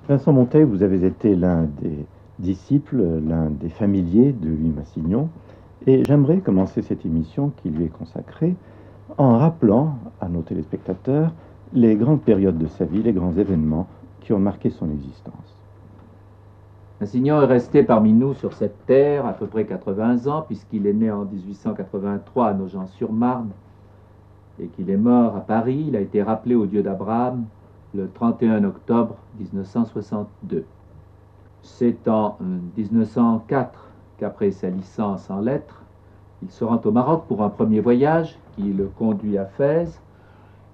Vincent Monteil, vous avez été l'un des disciples, l'un des familiers de Louis Massignon, et j'aimerais commencer cette émission qui lui est consacrée en rappelant à nos téléspectateurs les grandes périodes de sa vie, les grands événements qui ont marqué son existence. Massignon est resté parmi nous sur cette terre à peu près 80 ans, puisqu'il est né en 1883 à Nogent-sur-Marne et qu'il est mort à Paris. Il a été rappelé au Dieu d'Abraham le 31 octobre 1962. C'est en 1904 qu'après sa licence en lettres, il se rend au Maroc pour un premier voyage qui le conduit à Fès.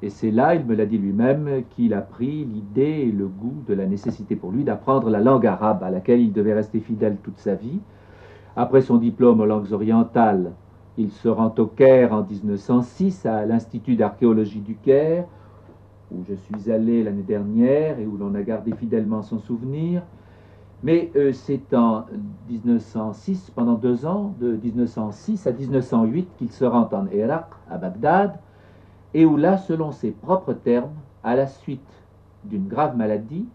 Et c'est là, il me l'a dit lui-même, qu'il a pris l'idée et le goût de la nécessité pour lui d'apprendre la langue arabe à laquelle il devait rester fidèle toute sa vie. Après son diplôme aux langues orientales, il se rend au Caire en 1906 à l'Institut d'archéologie du Caire, où je suis allé l'année dernière et où l'on a gardé fidèlement son souvenir. Mais c'est en 1906, pendant 2 ans, de 1906 à 1908, qu'il se rend en Irak, à Bagdad, et où là, selon ses propres termes, à la suite d'une grave maladie,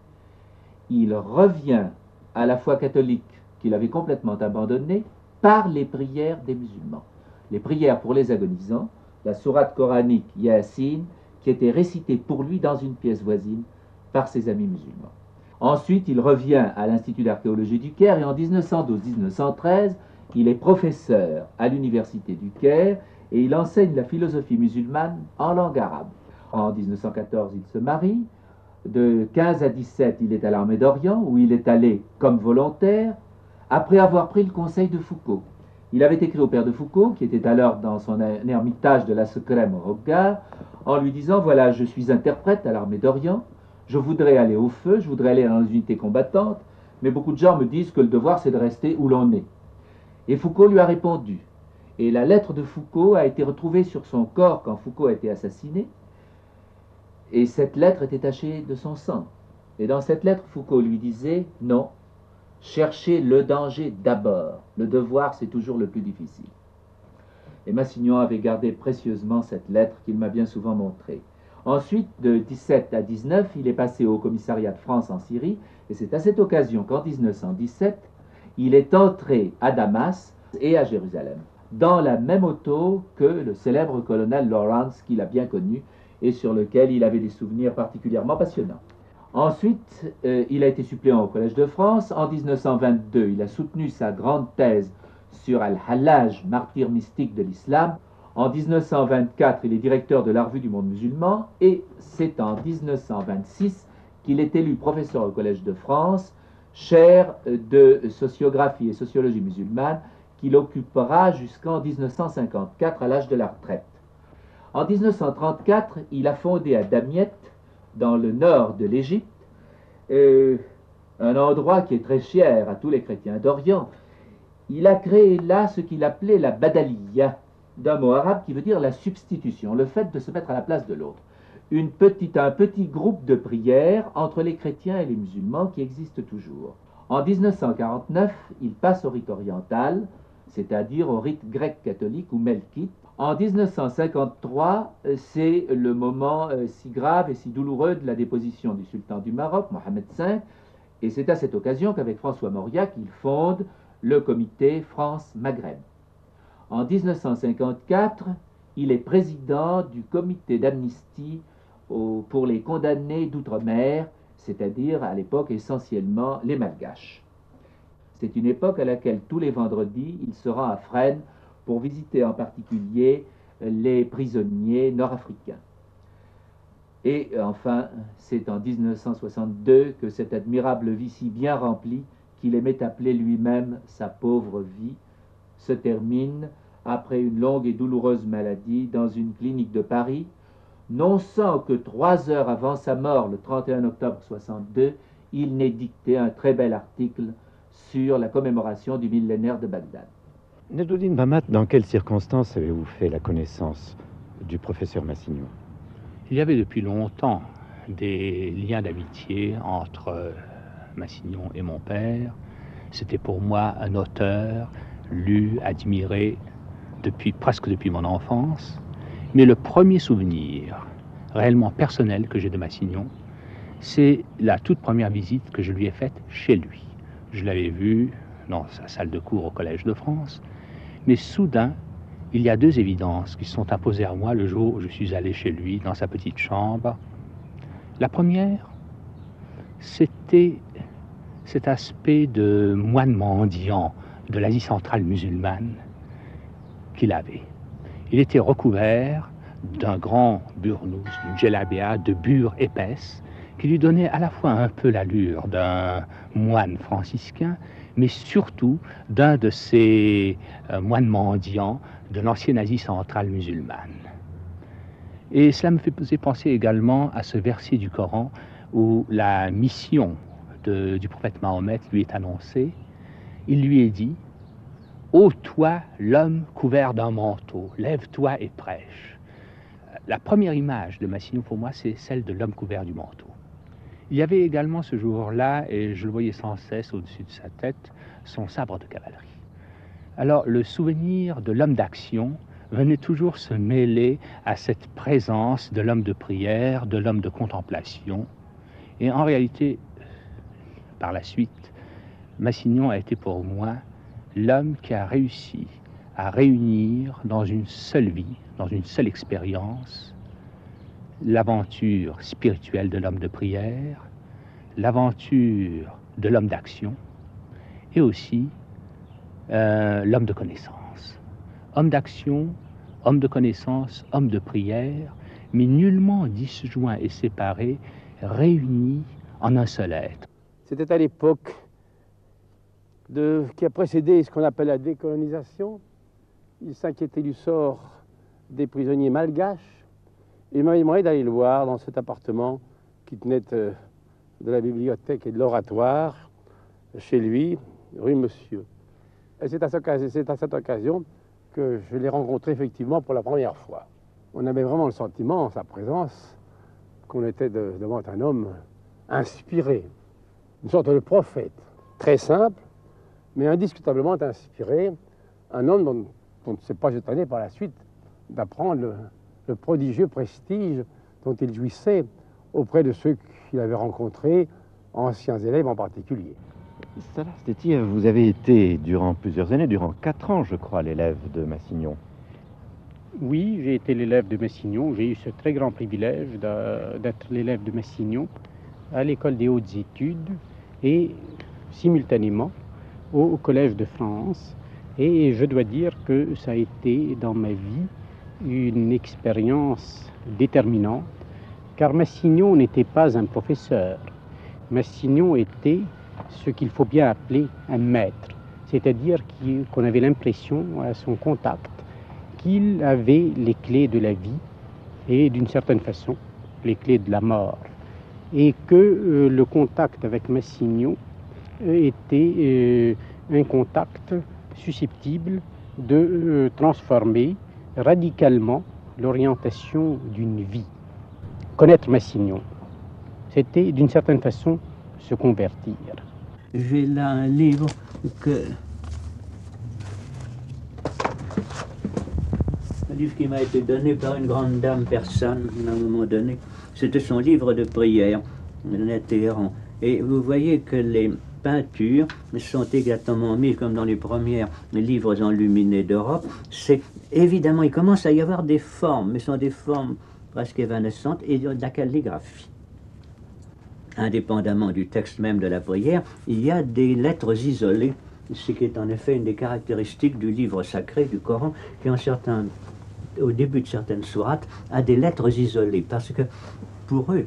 il revient à la foi catholique qu'il avait complètement abandonnée par les prières des musulmans. Les prières pour les agonisants, la sourate coranique Yassine, qui était récitée pour lui dans une pièce voisine par ses amis musulmans. Ensuite, il revient à l'Institut d'archéologie du Caire et en 1912-1913, il est professeur à l'université du Caire et il enseigne la philosophie musulmane en langue arabe. En 1914, il se marie. De 15 à 17, il est à l'armée d'Orient, où il est allé comme volontaire, après avoir pris le conseil de Foucault. Il avait écrit au père de Foucault, qui était alors dans son ermitage de la Secrème au Rogar, en lui disant « Voilà, je suis interprète à l'armée d'Orient, je voudrais aller au feu, je voudrais aller dans les unités combattantes, mais beaucoup de gens me disent que le devoir, c'est de rester où l'on est. » Et Foucault lui a répondu. Et la lettre de Foucault a été retrouvée sur son corps quand Foucault a été assassiné. Et cette lettre était tachée de son sang. Et dans cette lettre, Foucault lui disait « Non, cherchez le danger d'abord. Le devoir, c'est toujours le plus difficile. » Et Massignon avait gardé précieusement cette lettre qu'il m'a bien souvent montrée. Ensuite, de 17 à 19, il est passé au commissariat de France en Syrie. Et c'est à cette occasion qu'en 1917, il est entré à Damas et à Jérusalem, dans la même auto que le célèbre colonel Lawrence qu'il a bien connu et sur lequel il avait des souvenirs particulièrement passionnants. Ensuite, il a été suppléant au Collège de France. En 1922, il a soutenu sa grande thèse sur Al-Hallaj, martyr mystique de l'islam. En 1924, il est directeur de la Revue du Monde musulman et c'est en 1926 qu'il est élu professeur au Collège de France, chaire de sociographie et sociologie musulmane, qu'il occupera jusqu'en 1954 à l'âge de la retraite. En 1934, il a fondé à Damiette, dans le nord de l'Égypte, un endroit qui est très cher à tous les chrétiens d'Orient. Il a créé là ce qu'il appelait la badaliya, d'un mot arabe qui veut dire la substitution, le fait de se mettre à la place de l'autre. Un petit groupe de prière entre les chrétiens et les musulmans qui existe toujours. En 1949, il passe au rite oriental, c'est-à-dire au rite grec catholique ou melkite. En 1953, c'est le moment si grave et si douloureux de la déposition du sultan du Maroc, Mohamed V, et c'est à cette occasion qu'avec François Mauriac, il fonde le comité France-Maghreb. En 1954, il est président du comité d'amnistie pour les condamnés d'outre-mer, c'est-à-dire à l'époque essentiellement les Malgaches. C'est une époque à laquelle tous les vendredis, il se rend à Fresnes pour visiter en particulier les prisonniers nord-africains. Et enfin, c'est en 1962 que cette admirable vie si bien remplie qu'il aimait appeler lui-même sa pauvre vie se termine après une longue et douloureuse maladie dans une clinique de Paris, non sans que 3 heures avant sa mort, le 31 octobre 62, il n'ait dicté un très bel article sur la commémoration du millénaire de Bagdad. Nedouddin Mamat, dans quelles circonstances avez-vous fait la connaissance du professeur Massignon? Il y avait depuis longtemps des liens d'amitié entre Massignon et mon père. C'était pour moi un auteur lu, admiré presque depuis mon enfance. Mais le premier souvenir réellement personnel que j'ai de Massignon, c'est la toute première visite que je lui ai faite chez lui. Je l'avais vu dans sa salle de cours au Collège de France, mais soudain, il y a deux évidences qui se sont imposées à moi le jour où je suis allé chez lui, dans sa petite chambre. La première, c'était cet aspect de moine mendiant de l'Asie centrale musulmane qu'il avait. Il était recouvert d'un grand burnous, d'une djellabia de bure épaisse, qui lui donnait à la fois un peu l'allure d'un moine franciscain, mais surtout d'un de ces moines mendiants de l'ancienne Asie centrale musulmane. Et cela me faisait penser également à ce verset du Coran où la mission du prophète Mahomet lui est annoncée. Il lui est dit « Ô toi, l'homme couvert d'un manteau, lève-toi et prêche ». La première image de Massignon pour moi, c'est celle de l'homme couvert du manteau. Il y avait également ce jour-là, et je le voyais sans cesse au-dessus de sa tête, son sabre de cavalerie. Alors le souvenir de l'homme d'action venait toujours se mêler à cette présence de l'homme de prière, de l'homme de contemplation. Et en réalité, par la suite, Massignon a été pour moi l'homme qui a réussi à réunir dans une seule vie, dans une seule expérience, l'aventure spirituelle de l'homme de prière, l'aventure de l'homme d'action, et aussi l'homme de connaissance. Homme d'action, homme de connaissance, homme de prière, mais nullement disjoints et séparés, réunis en un seul être. C'était à l'époque qui a précédé ce qu'on appelle la décolonisation. Il s'inquiétait du sort des prisonniers malgaches. Il m'a demandé d'aller le voir dans cet appartement qui tenait de la bibliothèque et de l'oratoire, chez lui, rue Monsieur. Et c'est à cette occasion que je l'ai rencontré effectivement pour la première fois. On avait vraiment le sentiment, en sa présence, qu'on était devant un homme inspiré, une sorte de prophète, très simple, mais indiscutablement inspiré, un homme dont on ne s'est pas étonné par la suite d'apprendre le prodigieux prestige dont il jouissait auprès de ceux qu'il avait rencontrés, anciens élèves en particulier. Salah Stéty, vous avez été durant plusieurs années, durant 4 ans je crois, l'élève de Massignon. Oui, j'ai été l'élève de Massignon. J'ai eu ce très grand privilège d'être l'élève de Massignon à l'école des hautes études et simultanément au Collège de France. Et je dois dire que ça a été dans ma vie une expérience déterminante, car Massignon n'était pas un professeur. Massignon était ce qu'il faut bien appeler un maître, c'est-à-dire qu'on avait l'impression à son contact qu'il avait les clés de la vie et d'une certaine façon les clés de la mort, et que le contact avec Massignon était un contact susceptible de transformer radicalement l'orientation d'une vie. Connaître Massignon, c'était d'une certaine façon se convertir. J'ai là un livre qui m'a été donné par une grande dame persane à un moment donné. C'était son livre de prière, la Téhéran. Et vous voyez que les peintures sont exactement mises comme dans les premiers livres enluminés d'Europe. C'est évidemment, il commence à y avoir des formes, mais ce sont des formes presque évanescentes, et de la calligraphie. Indépendamment du texte même de la prière, il y a des lettres isolées, ce qui est en effet une des caractéristiques du livre sacré, du Coran, qui au début de certaines sourates, a des lettres isolées, parce que pour eux,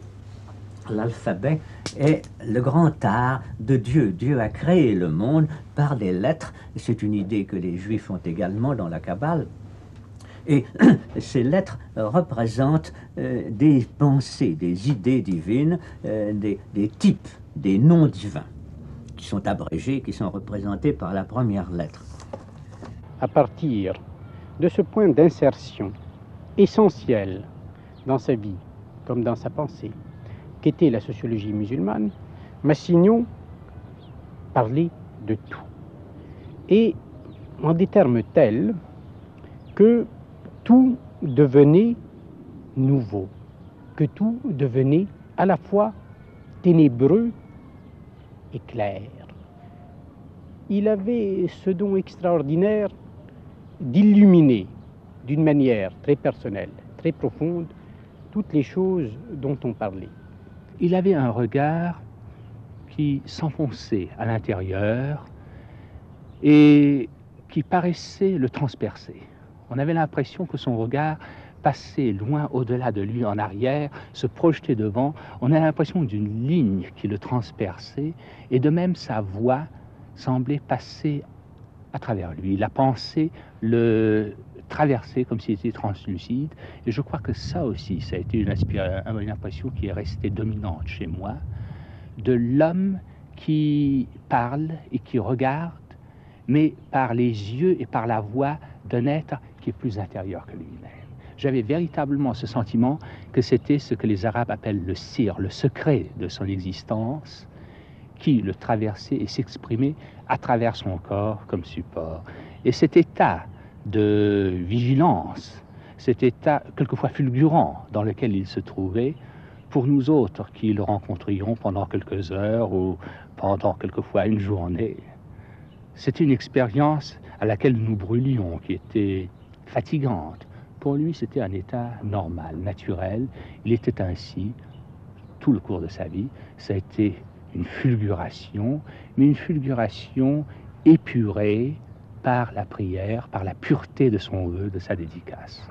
l'alphabet est le grand art de Dieu. Dieu a créé le monde par les lettres. C'est une idée que les Juifs ont également dans la Kabbale. Et ces lettres représentent des pensées, des idées divines, des types, des noms divins, qui sont abrégés, qui sont représentés par la première lettre. À partir de ce point d'insertion essentiel dans sa vie, comme dans sa pensée, qu'était la sociologie musulmane, Massignon parlait de tout. Et en des termes tels que tout devenait nouveau, que tout devenait à la fois ténébreux et clair. Il avait ce don extraordinaire d'illuminer d'une manière très personnelle, très profonde, toutes les choses dont on parlait. Il avait un regard qui s'enfonçait à l'intérieur et qui paraissait le transpercer. On avait l'impression que son regard passait loin au-delà de lui, en arrière, se projetait devant. On a l'impression d'une ligne qui le transperçait, et de même sa voix semblait passer à travers lui. La pensée le traversait comme s'il était translucide. Et je crois que ça aussi, ça a été une impression qui est restée dominante chez moi, de l'homme qui parle et qui regarde, mais par les yeux et par la voix d'un être qui est plus intérieur que lui-même. J'avais véritablement ce sentiment que c'était ce que les Arabes appellent le sir, le secret de son existence, qui le traversait et s'exprimait à travers son corps comme support. Et cet état de vigilance, cet état quelquefois fulgurant dans lequel il se trouvait, pour nous autres qui le rencontrions pendant quelques heures ou pendant quelquefois une journée, c'était une expérience à laquelle nous brûlions, qui était fatigante. Pour lui, c'était un état normal, naturel. Il était ainsi tout le cours de sa vie. Ça a été une fulguration, mais une fulguration épurée par la prière, par la pureté de son vœu, de sa dédicace.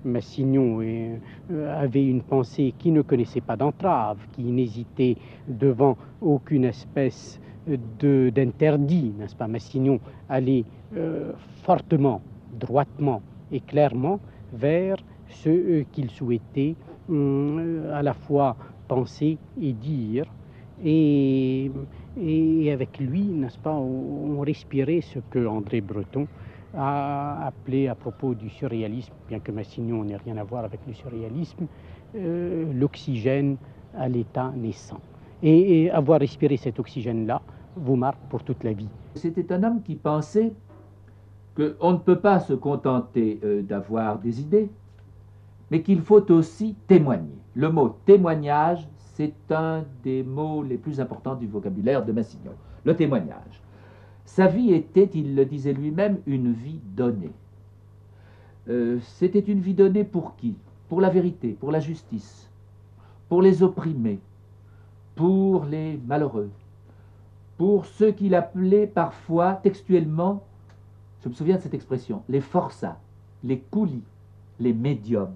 Massignon avait une pensée qui ne connaissait pas d'entrave, qui n'hésitait devant aucune espèce d'interdit, n'est-ce pas? Massignon allait fortement, droitement et clairement vers ce qu'il souhaitait à la fois penser et dire. Et avec lui, n'est-ce pas, on respirait ce que André Breton a appelé à propos du surréalisme, bien que Massignon n'ait rien à voir avec le surréalisme, l'oxygène à l'état naissant. Et avoir respiré cet oxygène-là vous marque pour toute la vie. C'était un homme qui pensait qu'on ne peut pas se contenter d'avoir des idées, mais qu'il faut aussi témoigner. Le mot témoignage, c'est un des mots les plus importants du vocabulaire de Massignon, le témoignage. Sa vie était, il le disait lui-même, une vie donnée. C'était une vie donnée pour qui? Pour la vérité, pour la justice, pour les opprimés, pour les malheureux, pour ceux qu'il appelait parfois textuellement, je me souviens de cette expression, les forçats, les coulis, les médiums.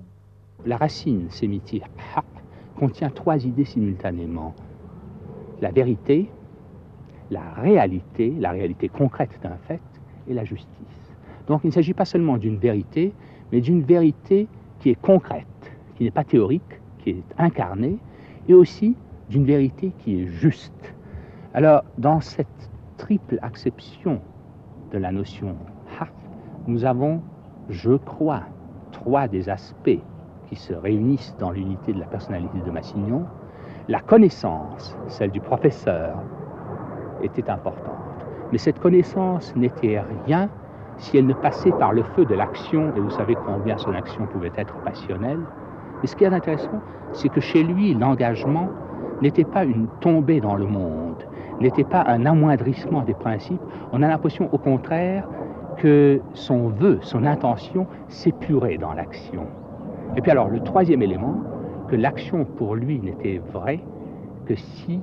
La racine sémitique haq contient trois idées simultanément. La vérité, la réalité concrète d'un fait, et la justice. Donc il ne s'agit pas seulement d'une vérité, mais d'une vérité qui est concrète, qui n'est pas théorique, qui est incarnée, et aussi d'une vérité qui est juste. Alors, dans cette triple acception de la notion haq, nous avons, je crois, trois des aspects qui se réunissent dans l'unité de la personnalité de Massignon. La connaissance, celle du professeur, était importante. Mais cette connaissance n'était rien si elle ne passait par le feu de l'action, et vous savez combien son action pouvait être passionnelle. Mais ce qui est intéressant, c'est que chez lui, l'engagement n'était pas une tombée dans le monde, n'était pas un amoindrissement des principes. On a l'impression, au contraire, que son vœu, son intention s'épurait dans l'action. Et puis alors, le troisième élément, que l'action pour lui n'était vraie que si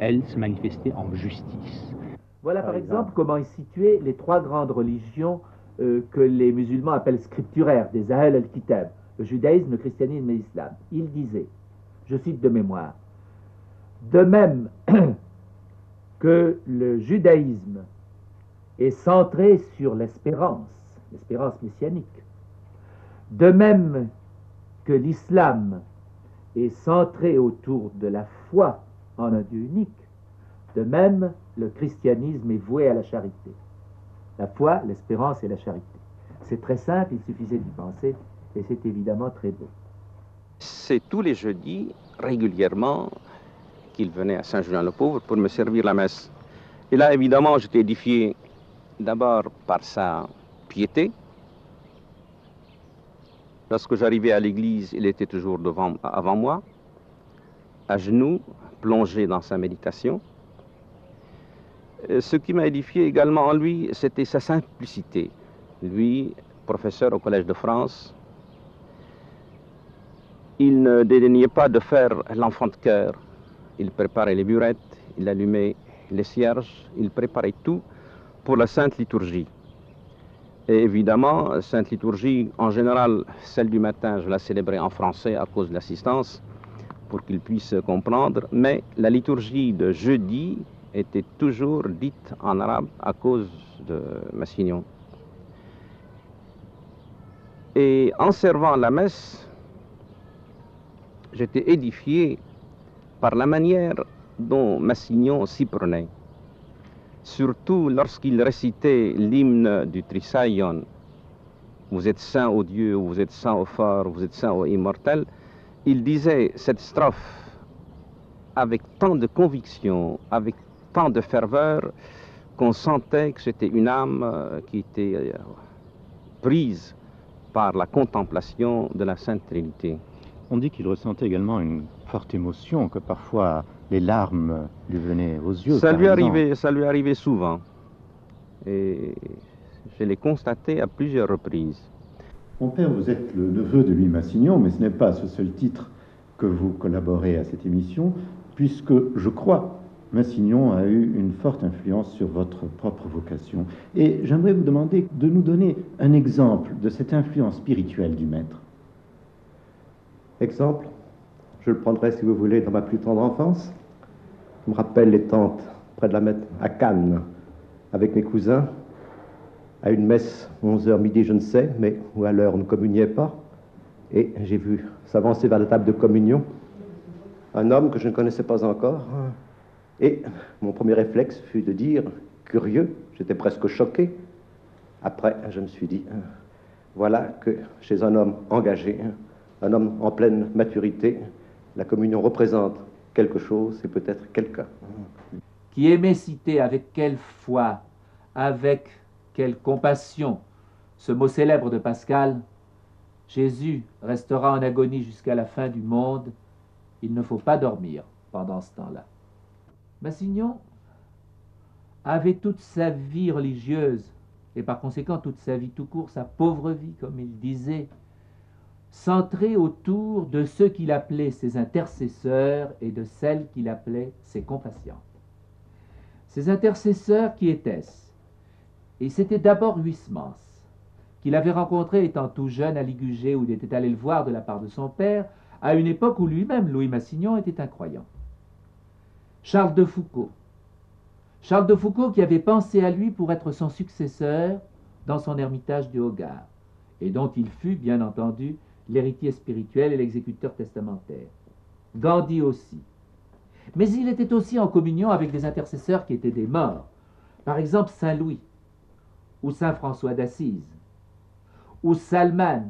elle se manifestait en justice. Voilà par exemple comment est situées les trois grandes religions que les musulmans appellent scripturaires, des Ahl al-Kitab, le judaïsme, le christianisme et l'islam. Il disait, je cite de mémoire, de même que le judaïsme est centré sur l'espérance messianique, de même que l'islam est centré autour de la foi en un Dieu unique, de même le christianisme est voué à la charité. La foi, l'espérance et la charité. C'est très simple, il suffisait d'y penser, et c'est évidemment très beau. C'est tous les jeudis, régulièrement, qu'il venait à Saint-Julien-le-Pauvre pour me servir la messe. Et là, évidemment, j'étais édifié d'abord par sa piété. Lorsque j'arrivais à l'église, il était toujours avant moi, à genoux, plongé dans sa méditation. Ce qui m'a édifié également en lui, c'était sa simplicité. Lui, professeur au Collège de France, il ne dédaignait pas de faire l'enfant de chœur. Il préparait les burettes, il allumait les cierges, il préparait tout pour la Sainte Liturgie. Et évidemment, Sainte Liturgie, en général, celle du matin, je la célébrais en français à cause de l'assistance, pour qu'ils puissent comprendre, mais la liturgie de jeudi était toujours dite en arabe à cause de Massignon. Et en servant la messe, j'étais édifié par la manière dont Massignon s'y prenait. Surtout lorsqu'il récitait l'hymne du Trisaïon, « Vous êtes saint ô Dieu, vous êtes saint ô fort, vous êtes saint ô immortel », il disait cette strophe avec tant de conviction, avec tant de ferveur, qu'on sentait que c'était une âme qui était prise par la contemplation de la Sainte Trinité. On dit qu'il ressentait également une forte émotion, que parfois les larmes lui venaient aux yeux. Ça lui arrivait souvent. Et je l'ai constaté à plusieurs reprises. Mon père, vous êtes le neveu de Louis Massignon, mais ce n'est pas à ce seul titre que vous collaborez à cette émission, puisque, je crois, Massignon a eu une forte influence sur votre propre vocation. Et j'aimerais vous demander de nous donner un exemple de cette influence spirituelle du maître. Exemple, je le prendrai, si vous voulez, dans ma plus tendre enfance. Je me rappelle les tentes près de la Mette, à Cannes, avec mes cousins, à une messe, 11h midi, je ne sais, mais où à l'heure on ne communiait pas. Et j'ai vu s'avancer vers la table de communion un homme que je ne connaissais pas encore. Et mon premier réflexe fut de dire, curieux, j'étais presque choqué. Après, je me suis dit, voilà que chez un homme engagé, un homme en pleine maturité, la communion représente quelque chose et peut-être quelqu'un. Qui aimait citer avec quelle foi, avec quelle compassion ce mot célèbre de Pascal, Jésus restera en agonie jusqu'à la fin du monde, il ne faut pas dormir pendant ce temps-là. Massignon avait toute sa vie religieuse, et par conséquent toute sa vie tout court, sa pauvre vie, comme il disait, centrée autour de ceux qu'il appelait ses intercesseurs et de celles qu'il appelait ses compatientes. Ces intercesseurs, qui étaient-ce? Et c'était d'abord Huysmans, qu'il avait rencontré étant tout jeune à Ligugé, où il était allé le voir de la part de son père, à une époque où lui-même, Louis Massignon, était un croyant. Charles de Foucauld. Charles de Foucauld qui avait pensé à lui pour être son successeur dans son ermitage du Hogar, et dont il fut, bien entendu, l'héritier spirituel et l'exécuteur testamentaire. Gandhi aussi. Mais il était aussi en communion avec des intercesseurs qui étaient des morts. Par exemple, Saint Louis, ou Saint François d'Assise, ou Salman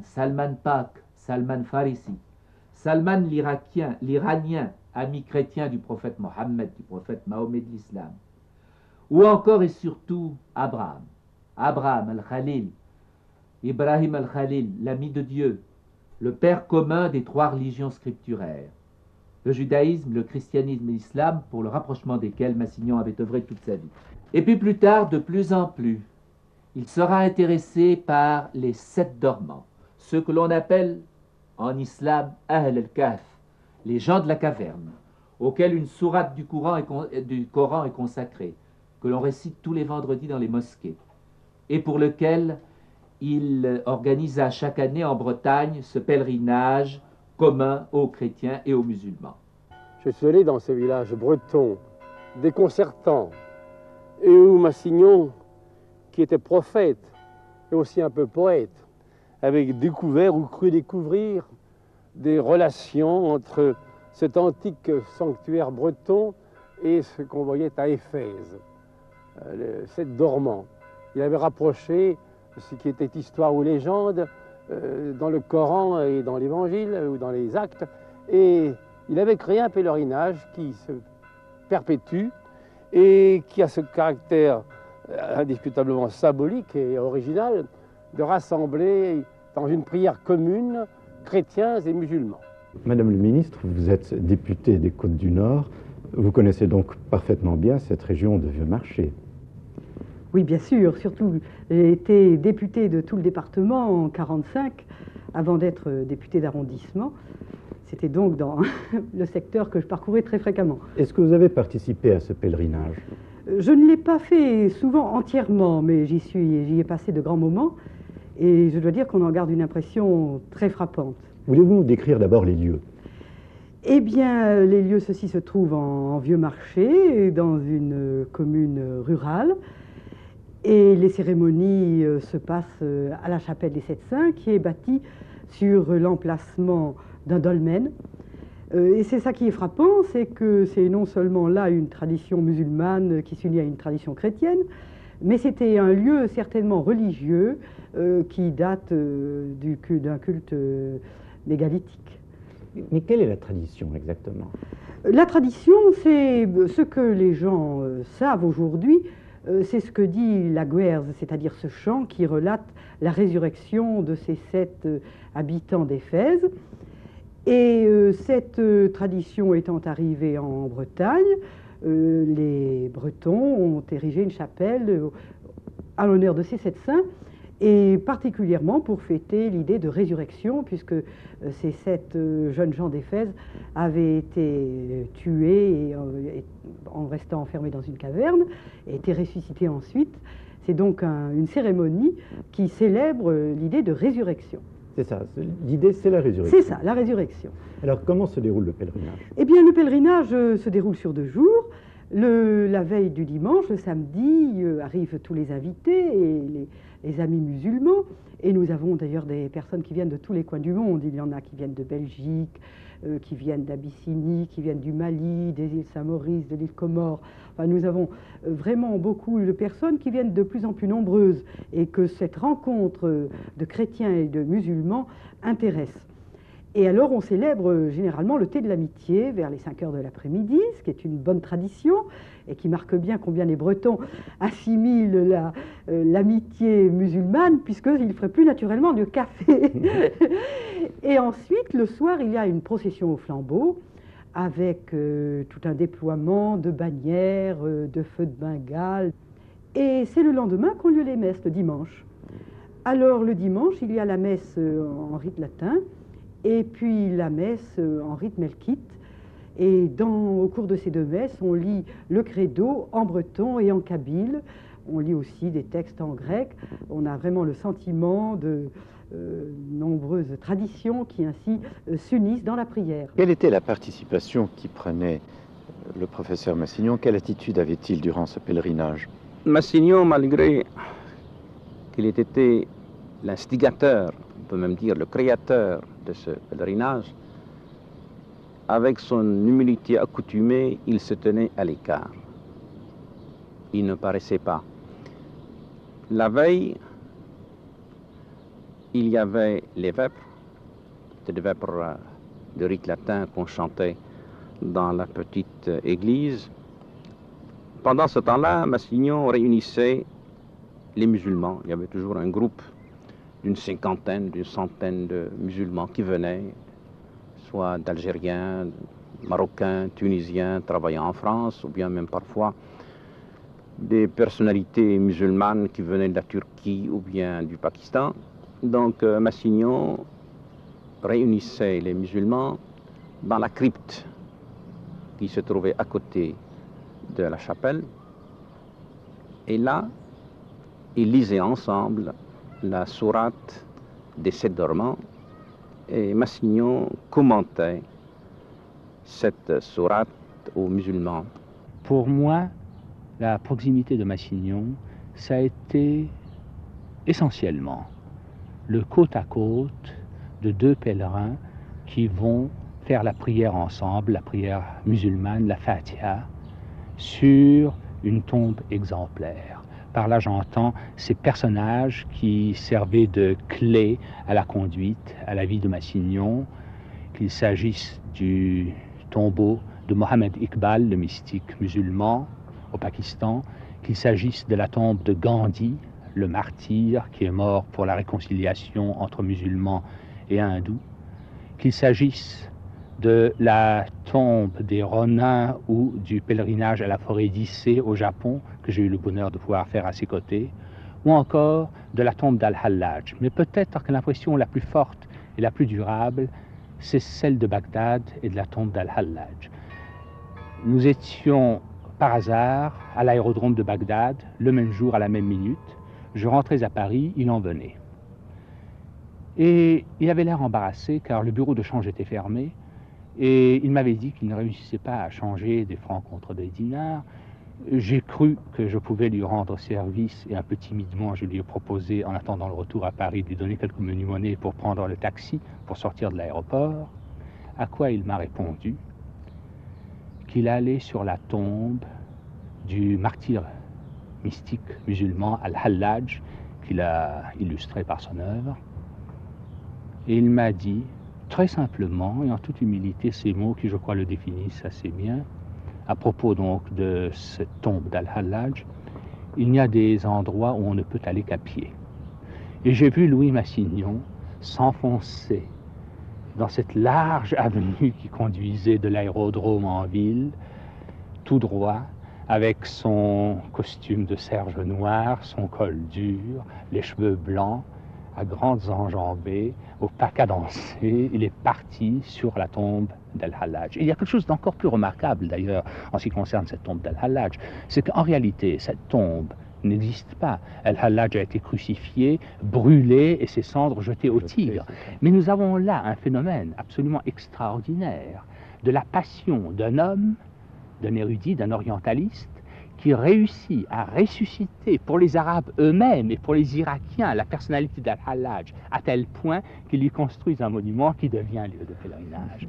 Pak, Salman Farisi, Salman l'Iranien, ami chrétien du prophète Mohammed, du prophète Mahomet de l'Islam, ou encore et surtout Abraham al-Khalil, Ibrahim al-Khalil, l'ami de Dieu, le père commun des trois religions scripturaires, le judaïsme, le christianisme et l'islam, pour le rapprochement desquels Massignon avait œuvré toute sa vie. Et puis plus tard, de plus en plus, il sera intéressé par les 7 dormants, ceux que l'on appelle en islam Ahl al-Kahf, les gens de la caverne, auxquels une sourate du Coran est consacrée, que l'on récite tous les vendredis dans les mosquées, et pour lequel il organisa chaque année en Bretagne ce pèlerinage commun aux chrétiens et aux musulmans. Je suis allé dans ce village breton, déconcertant, et où Massignon, qui était prophète et aussi un peu poète, avait découvert ou cru découvrir des relations entre cet antique sanctuaire breton et ce qu'on voyait à Éphèse, les 7 dormants. Il avait rapproché ce qui était histoire ou légende dans le Coran et dans l'Évangile ou dans les Actes, et il avait créé un pèlerinage qui se perpétue et qui a ce caractère indiscutablement symbolique et original de rassembler dans une prière commune chrétiens et musulmans. Madame le ministre, vous êtes députée des Côtes-du-Nord Vous connaissez donc parfaitement bien cette région de Vieux-Marché. Oui, bien sûr. Surtout, j'ai été députée de tout le département en 1945, avant d'être députée d'arrondissement. C'était donc dans le secteur que je parcourais très fréquemment. Est-ce que vous avez participé à ce pèlerinage? Je ne l'ai pas fait souvent entièrement, mais j'y ai passé de grands moments. Et je dois dire qu'on en garde une impression très frappante. Voulez-vous nous décrire d'abord les lieux? Eh bien, les lieux, ceux-ci se trouvent en Vieux-Marché, dans une commune rurale. Et les cérémonies se passent à la chapelle des Sept Saints, qui est bâtie sur l'emplacement d'un dolmen. Et c'est ça qui est frappant, c'est que c'est non seulement là une tradition musulmane qui s'unit à une tradition chrétienne, mais c'était un lieu certainement religieux qui date d'un culte mégalithique. Mais quelle est la tradition exactement? La tradition, c'est ce que les gens savent aujourd'hui, c'est ce que dit la Guerze, c'est-à-dire ce chant qui relate la résurrection de ces 7 habitants d'Éphèse. Et cette tradition étant arrivée en Bretagne, les Bretons ont érigé une chapelle à l'honneur de ces 7 saints, et particulièrement pour fêter l'idée de résurrection, puisque ces 7 jeunes gens d'Éphèse avaient été tués en restant enfermés dans une caverne, et étaient ressuscités ensuite. C'est donc une cérémonie qui célèbre l'idée de résurrection. C'est ça, l'idée c'est la résurrection. C'est ça, la résurrection. Alors comment se déroule le pèlerinage? Eh bien le pèlerinage se déroule sur 2 jours. La veille du dimanche, le samedi, arrivent tous les invités et les amis musulmans. Et nous avons d'ailleurs des personnes qui viennent de tous les coins du monde. Il y en a qui viennent de Belgique, qui viennent d'Abyssinie, qui viennent du Mali, des îles Saint-Maurice, de l'île Comores. Enfin, nous avons vraiment beaucoup de personnes qui viennent de plus en plus nombreuses et que cette rencontre de chrétiens et de musulmans intéresse. Et alors on célèbre généralement le thé de l'amitié vers les 5 heures de l'après-midi, ce qui est une bonne tradition et qui marque bien combien les Bretons assimilent l'amitié musulmane, puisqu'ils feraient plus naturellement du café. Et ensuite, le soir, il y a une procession au flambeau avec tout un déploiement de bannières, de feux de Bengale. Et c'est le lendemain qu'ont lieu les messes, le dimanche. Alors le dimanche, il y a la messe en rite latin, et puis la messe en rite melkite. Et au cours de ces 2 messes, on lit le credo en breton et en kabyle. On lit aussi des textes en grec. On a vraiment le sentiment de nombreuses traditions qui ainsi s'unissent dans la prière. Quelle était la participation qui prenait le professeur Massignon? Quelle attitude avait-il durant ce pèlerinage? Massignon, malgré qu'il ait été l'instigateur, on peut même dire le créateur de ce pèlerinage, avec son humilité accoutumée, il se tenait à l'écart. Il ne paraissait pas. La veille, il y avait les vêpres, c'était des vêpres de rite latin qu'on chantait dans la petite église. Pendant ce temps-là, Massignon réunissait les musulmans. Il y avait toujours un groupe d'une 50aine, d'une 100aine de musulmans qui venaient, soit d'Algériens, Marocains, Tunisiens travaillant en France, ou bien même parfois des personnalités musulmanes qui venaient de la Turquie ou bien du Pakistan. Donc Massignon réunissait les musulmans dans la crypte qui se trouvait à côté de la chapelle. Et là, ils lisaient ensemble la sourate des 7 dormants, et Massignon commentait cette sourate aux musulmans. Pour moi, la proximité de Massignon, ça a été essentiellement le côte à côte de 2 pèlerins qui vont faire la prière ensemble, la prière musulmane, la Fatiha, sur une tombe exemplaire. Par là, j'entends ces personnages qui servaient de clé à la conduite, à la vie de Massignon, qu'il s'agisse du tombeau de Mohammed Iqbal, le mystique musulman au Pakistan, qu'il s'agisse de la tombe de Gandhi, le martyr qui est mort pour la réconciliation entre musulmans et hindous, qu'il s'agisse de la tombe des Ronins ou du pèlerinage à la forêt d'Issé au Japon, que j'ai eu le bonheur de pouvoir faire à ses côtés, ou encore de la tombe d'Al-Hallaj. Mais peut-être que l'impression la plus forte et la plus durable, c'est celle de Bagdad et de la tombe d'Al-Hallaj. Nous étions par hasard à l'aérodrome de Bagdad, le même jour à la même minute. Je rentrais à Paris, il en venait. Et il avait l'air embarrassé car le bureau de change était fermé et il m'avait dit qu'il ne réussissait pas à changer des francs contre des dinars. J'ai cru que je pouvais lui rendre service et un peu timidement je lui ai proposé, en attendant le retour à Paris, de lui donner quelques menus monnaies pour prendre le taxi pour sortir de l'aéroport, à quoi il m'a répondu qu'il allait sur la tombe du martyr mystique musulman Al-Hallaj, qu'il a illustré par son œuvre. Et il m'a dit, très simplement et en toute humilité, ces mots qui, je crois, le définissent assez bien, à propos donc de cette tombe d'Al-Hallaj, il y a des endroits où on ne peut aller qu'à pied. Et j'ai vu Louis Massignon s'enfoncer dans cette large avenue qui conduisait de l'aérodrome en ville, tout droit, avec son costume de serge noir, son col dur, les cheveux blancs, à grandes enjambées, au pas cadencé, il est parti sur la tombe d'Al-Hallaj. Il y a quelque chose d'encore plus remarquable d'ailleurs en ce qui concerne cette tombe d'Al-Hallaj, c'est qu'en réalité cette tombe n'existe pas. Al-Hallaj a été crucifié, brûlé et ses cendres jetées au Tigre. Mais nous avons là un phénomène absolument extraordinaire de la passion d'un homme, d'un érudit, d'un orientaliste, qui réussit à ressusciter pour les Arabes eux-mêmes et pour les Irakiens la personnalité d'Al-Hallaj à tel point qu'ils lui construisent un monument qui devient un lieu de pèlerinage.